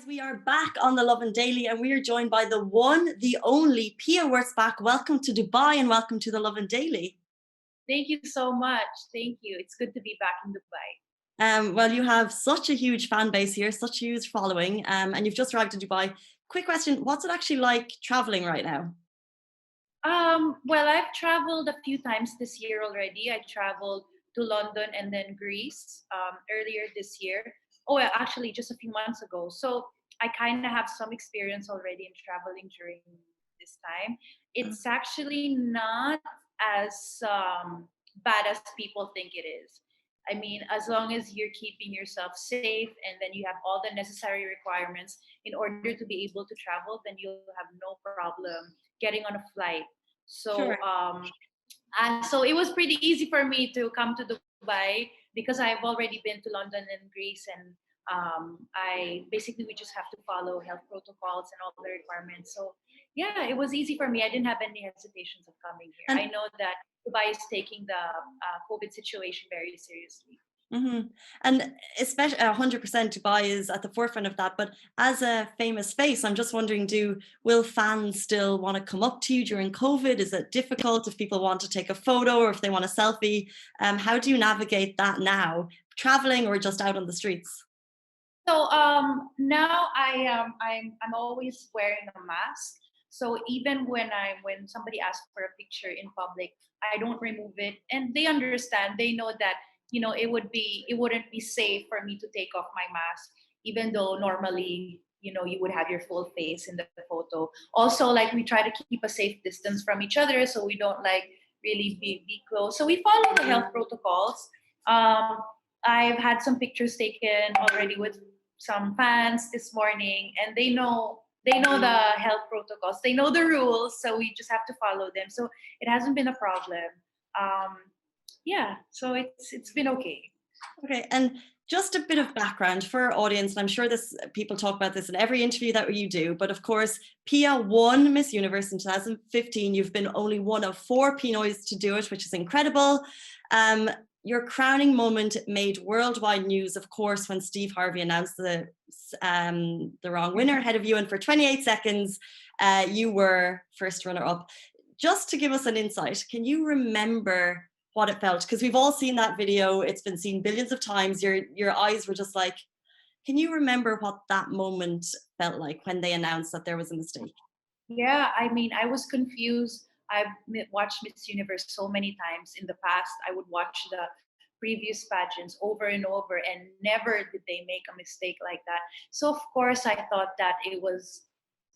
we are back on the Lovin Daily and we are joined by the one, the only Pia Wurtzbach. Welcome to Dubai and welcome to the Lovin Daily. Thank you so much. Thank you. It's good to be back in Dubai. Well, you have such a huge fan base here, such a huge following, and you've just arrived in Dubai. Quick question, what's it actually like traveling right now? Well, I've traveled a few times this year already. I traveled to London and then Greece earlier this year. Oh, well, actually, just a few months ago. So I kind of have some experience already in traveling during this time. It's actually not as bad as people think it is. I mean, as long as you're keeping yourself safe and then you have all the necessary requirements in order to be able to travel, then you'll have no problem getting on a flight. Sure. So it was pretty easy for me to come to Dubai because I've already been to London and Greece, and we just have to follow health protocols and all the requirements. So yeah, it was easy for me. I didn't have any hesitations of coming here. And I know that Dubai is taking the COVID situation very seriously. and especially 100% Dubai is at the forefront of that. But as a famous face, I'm just wondering, will fans still want to come up to you during COVID? Is it difficult if people want to take a photo or if they want a selfie? How do you navigate that now, traveling or just out on the streets? So now I'm always wearing a mask. So even when somebody asks for a picture in public, I don't remove it, and they understand. They know that it wouldn't be safe for me to take off my mask, even though normally you would have your full face in the photo. Also, like, we try to keep a safe distance from each other, so we don't like really be close. So we follow the health protocols. Um, I've had some pictures taken already with some fans this morning, and they know the health protocols, they know the rules, so we just have to follow them. So it hasn't been a problem. um yeah, so it's been okay. Okay, and just a bit of background for our audience, and I'm sure this people talk about this in every interview that you do, but of course, Pia won Miss Universe in 2015. You've been only one of 4 Pinoys to do it, which is incredible. Your crowning moment made worldwide news, of course, when Steve Harvey announced the wrong winner ahead of you, and for 28 seconds, you were first runner-up. Just to give us an insight, can you remember what it felt? Because we've all seen that video, it's been seen billions of times. Your eyes were just like, can you remember what that moment felt like when they announced that there was a mistake? Yeah, I mean, I was confused. I've watched Miss Universe so many times in the past. I would watch the previous pageants over and over, and never did they make a mistake like that. So of course I thought that it was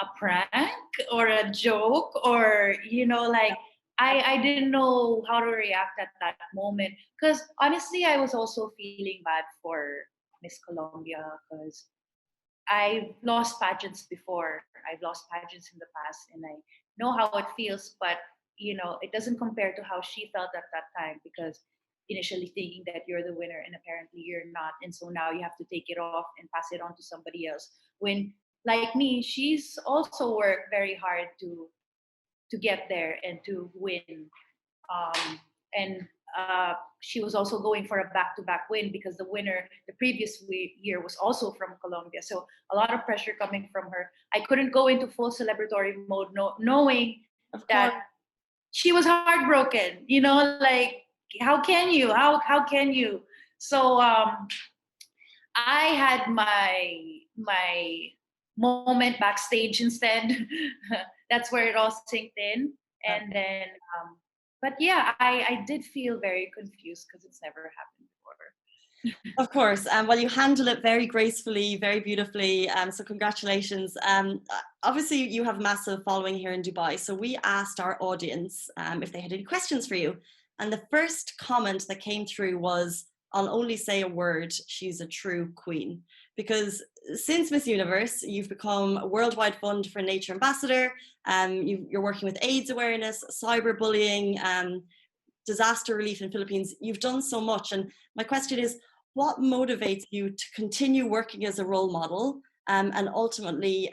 a prank or a joke, or like, I didn't know how to react at that moment, because honestly I was also feeling bad for Miss Colombia, because I've lost pageants before. I've lost pageants in the past, and I know how it feels, but it doesn't compare to how she felt at that time, because initially thinking that you're the winner and apparently you're not. And so now you have to take it off and pass it on to somebody else. When, like me, she's also worked very hard to get there and to win. And she was also going for a back-to-back win, because the winner the previous year was also from Colombia. So a lot of pressure coming from her. I couldn't go into full celebratory mode, knowing Of course. that she was heartbroken. Like, how can you? How can you? So I had my moment backstage instead. That's where it all sinked in. And then, but yeah, I did feel very confused, because it's never happened before. Of course. Well, you handle it very gracefully, very beautifully. So congratulations. Obviously, you have a massive following here in Dubai. So we asked our audience if they had any questions for you. And the first comment that came through was, I'll only say a word, she's a true queen. Because since Miss Universe, you've become a Worldwide Fund for Nature ambassador. You're working with AIDS awareness, cyberbullying, disaster relief in Philippines. You've done so much. And my question is, what motivates you to continue working as a role model, and ultimately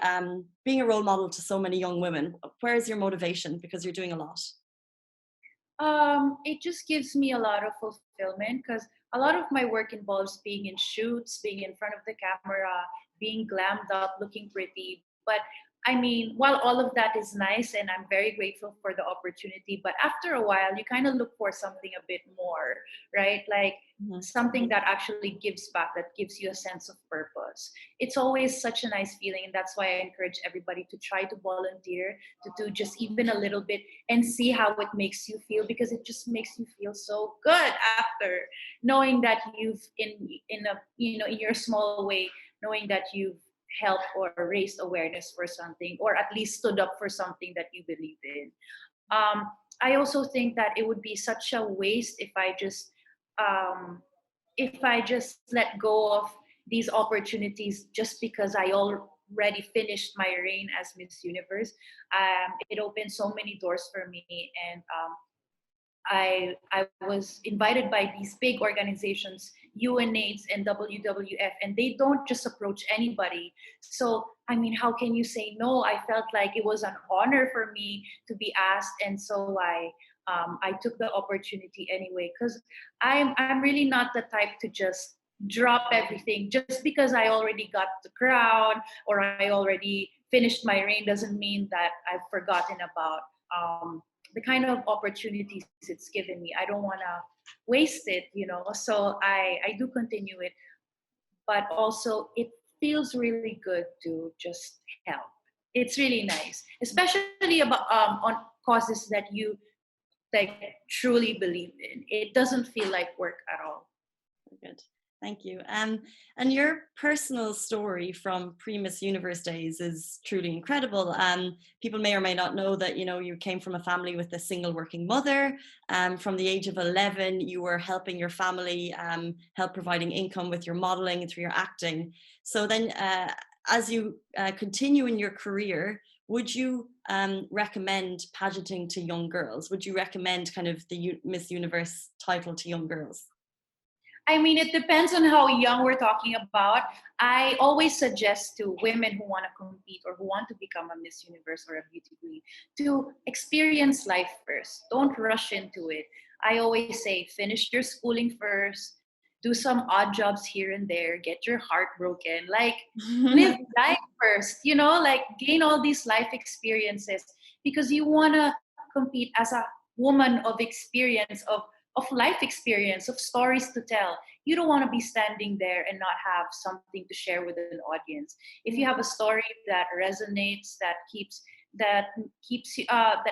being a role model to so many young women? Where is your motivation? Because you're doing a lot. It just gives me a lot of fulfillment, because a lot of my work involves being in shoots, being in front of the camera, being glammed up, looking pretty. But I mean, while all of that is nice and I'm very grateful for the opportunity, but after a while, you kind of look for something a bit more, right? Like Mhm. something that actually gives back, that gives you a sense of purpose. It's always such a nice feeling. And that's why I encourage everybody to try to volunteer, to do just even a little bit and see how it makes you feel, because it just makes you feel so good after knowing that you've in a, you know, in your small way, knowing that you've helped or raised awareness for something, or at least stood up for something that you believe in. I also think that it would be such a waste um, if I just let go of these opportunities just because I already finished my reign as Miss Universe. It opened so many doors for me, and I was invited by these big organizations, UNAIDS and WWF, and they don't just approach anybody. So I mean, how can you say no? I felt like it was an honor for me to be asked, and so I took the opportunity anyway, because I'm really not the type to just drop everything just because I already got the crown or I already finished my reign. Doesn't mean that I've forgotten about the kind of opportunities it's given me. I don't want to waste it, you know. So I do continue it, but also it feels really good to just help. It's really nice, especially about on causes that you like truly believe in. It doesn't feel like work at all. Good. Thank you. And your personal story from pre-Miss Universe days is truly incredible. People may or may not know that, you know, you came from a family with a single working mother. From the age of 11, you were helping your family, help providing income with your modeling and through your acting. So then as you continue in your career, would you recommend pageanting to young girls? Would you recommend kind of the Miss Universe title to young girls? I mean, it depends on how young we're talking about. I always suggest to women who want to compete or who want to become a Miss Universe or a beauty queen to experience life first. Don't rush into it. I always say, finish your schooling first, do some odd jobs here and there, get your heart broken. Like, live life first, you know, like gain all these life experiences, because you want to compete as a woman of experience, of life experience, of stories to tell. You don't want to be standing there and not have something to share with an audience. If you have a story that resonates, that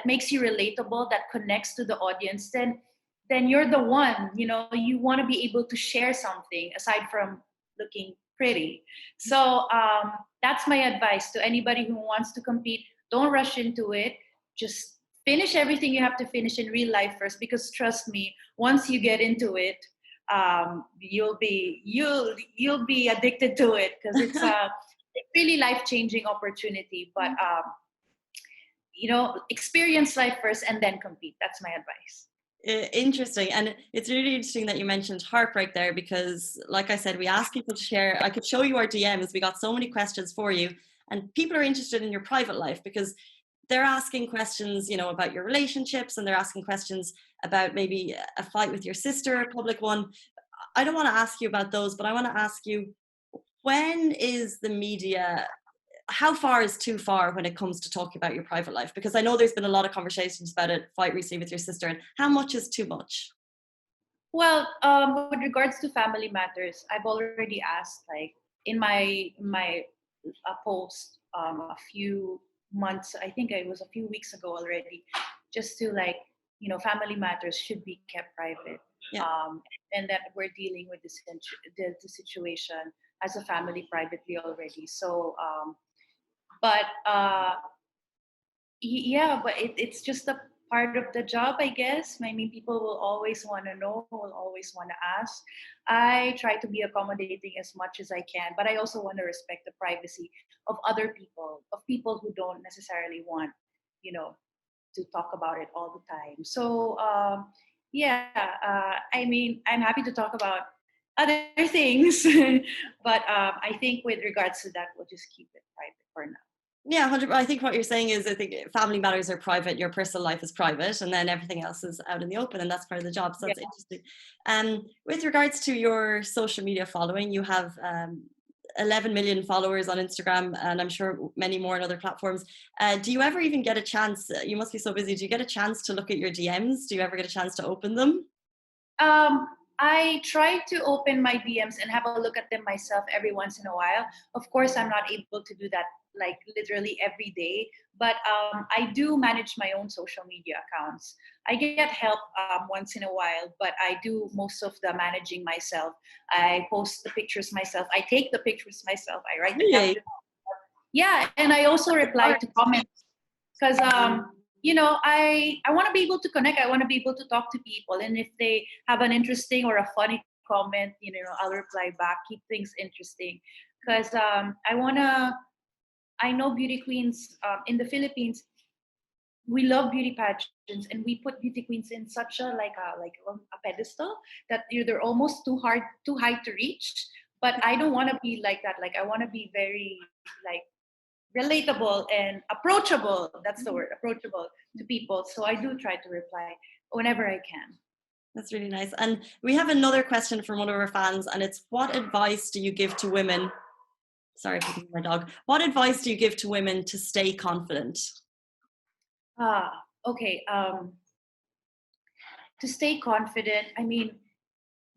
makes you relatable, that connects to the audience, then you're the one. You know, you want to be able to share something aside from looking pretty. So that's my advice to anybody who wants to compete. Don't rush into it. Just finish everything you have to finish in real life first, because trust me, once you get into it, you'll be addicted to it, because it's a really life-changing opportunity. But you know, experience life first and then compete. That's my advice. Interesting. And it's really interesting that you mentioned heartbreak there, because like I said, we asked people to share. I could show you our DMs. We got so many questions for you, and people are interested in your private life because they're asking questions, you know, about your relationships, and they're asking questions about maybe a fight with your sister, a public one. I don't want to ask you about those, but I want to ask you, when is the media, how far is too far when it comes to talking about your private life? Because I know there's been a lot of conversations about a fight recently with your sister, and how much is too much? Well, with regards to family matters, I've already asked, like in my post a few months, I think it was a few weeks ago already, just to like, you know, family matters should be kept private, Yeah. um, and that we're dealing with the situation as a family privately already. So, but yeah, but it's just a part of the job, I guess. I mean, people will always want to know, will always want to ask. I try to be accommodating as much as I can, but I also want to respect the privacy of other people, of people who don't necessarily want, you know, to talk about it all the time. So yeah, I mean, I'm happy to talk about other things, but I think with regards to that, we'll just keep it private for now. Yeah, 100. I think what you're saying is, I think family matters are private, your personal life is private, and then everything else is out in the open, and that's part of the job. So Yeah. that's interesting. With regards to your social media following, you have 11 million followers on Instagram, and I'm sure many more on other platforms. Do you ever even get a chance? You must be so busy. Do you get a chance to look at your DMs? Do you ever get a chance to open them? I try to open my DMs and have a look at them myself every once in a while. Of course, I'm not able to do that like literally every day, but I do manage my own social media accounts. I get help once in a while, but I do most of the managing myself. I post the pictures myself. I take the pictures myself. I write the Really? caption. Yeah, and I also reply to comments because I want to be able to connect. I want to be able to talk to people, and if they have an interesting or a funny comment, I'll reply back. Keep things interesting because I know beauty queens in the Philippines. We love beauty pageants, and we put beauty queens in such a pedestal that they're almost too high to reach. But I don't want to be like that. Like I want to be very like relatable and approachable. That's the word, approachable to people. So I do try to reply whenever I can. That's really nice. And we have another question from one of our fans, and it's, what advice do you give to women? Sorry for my dog. What advice do you give to women to stay confident? Okay. To stay confident, I mean,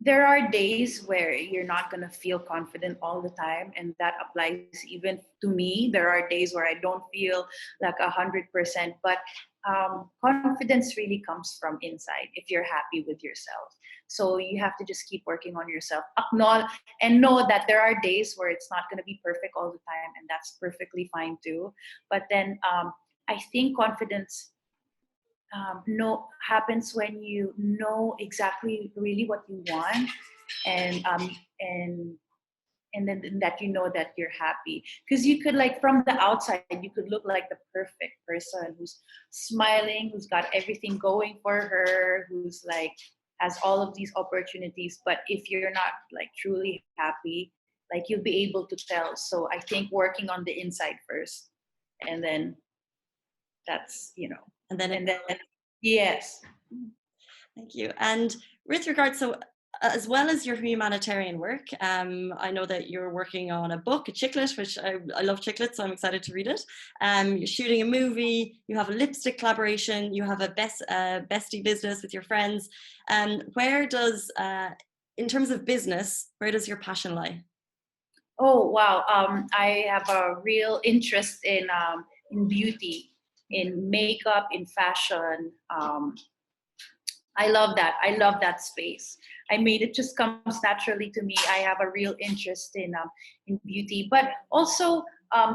there are days where you're not going to feel confident all the time, and that applies even to me. There are days where I don't feel like 100%, but confidence really comes from inside if you're happy with yourself. So you have to just keep working on yourself, acknowledge and know that there are days where it's not going to be perfect all the time, and that's perfectly fine too. But then I think confidence happens when you know exactly really what you want, and and then that that you're happy, because you could, like, from the outside you could look like the perfect person who's smiling, who's got everything going for her, who's like has all of these opportunities, but if you're not like truly happy, like, you'll be able to tell. So I think working on the inside first, and then that's And then, and then yes. thank you. And with regards, so as well as your humanitarian work, I know that you're working on a book, a chiclet, which I love chiclets, so I'm excited to read it. You're shooting a movie, you have a lipstick collaboration, you have a bestie business with your friends. Where does, in terms of business, where does your passion lie? Oh wow! I have a real interest in beauty, in makeup, in fashion. I love that. I love that space. I mean, it just comes naturally to me. I have a real interest in beauty, but also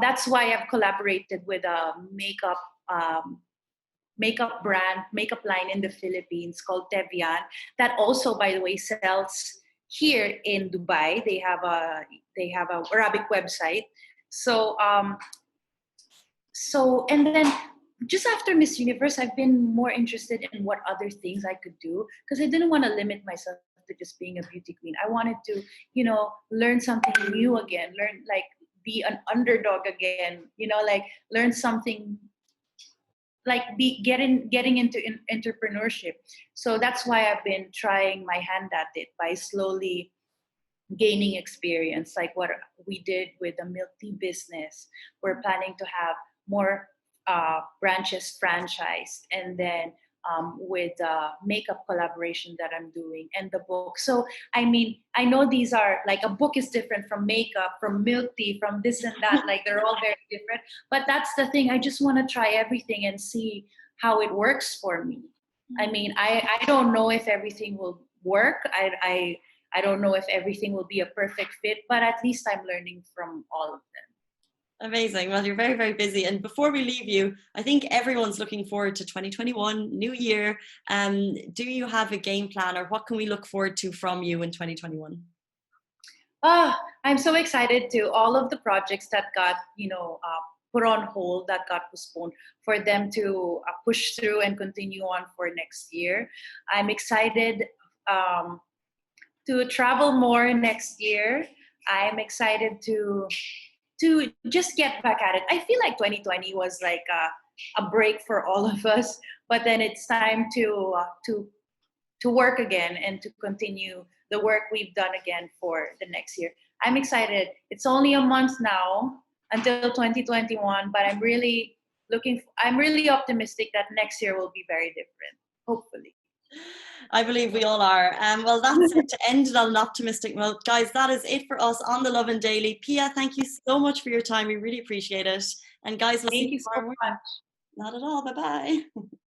that's why I've collaborated with a um, makeup brand, makeup line in the Philippines called Tevian. That also, by the way, sells here in Dubai. They have a Arabic website. So and then just after Miss Universe, I've been more interested in what other things I could do, because I didn't want to limit myself to just being a beauty queen. I wanted to, learn something new again, be an underdog again, like learn something, like be getting into entrepreneurship. So that's why I've been trying my hand at it by slowly gaining experience, like what we did with the milk tea business. We're planning to have more branches franchised, and then with makeup collaboration that I'm doing, and the book. So I mean, I know these are like, a book is different from makeup, from milk tea, from this and that. Like, they're all very different. But that's the thing. I just want to try everything and see how it works for me. I mean, I don't know if everything will work. I don't know if everything will be a perfect fit, but at least I'm learning from all of them. Amazing. Well, you're very, very busy. And before we leave you, I think everyone's looking forward to 2021, new year. Do you have a game plan, or what can we look forward to from you in 2021? I'm so excited to all of the projects that got, put on hold, that got postponed, for them to push through and continue on for next year. I'm excited to travel more next year. I'm excited to just get back at it. I feel like 2020 was like a break for all of us, but then it's time to work again and to continue the work we've done again for the next year. I'm excited. It's only a month now until 2021, but I'm really optimistic that next year will be very different, hopefully. I believe we all are. Well, that's it. To end it on an optimistic note, guys, that is it for us on the Lovin Daily. Pia, thank you so much for your time. We really appreciate it. And guys, we'll see Thank you you so tomorrow morning. much. Not at all. Bye bye.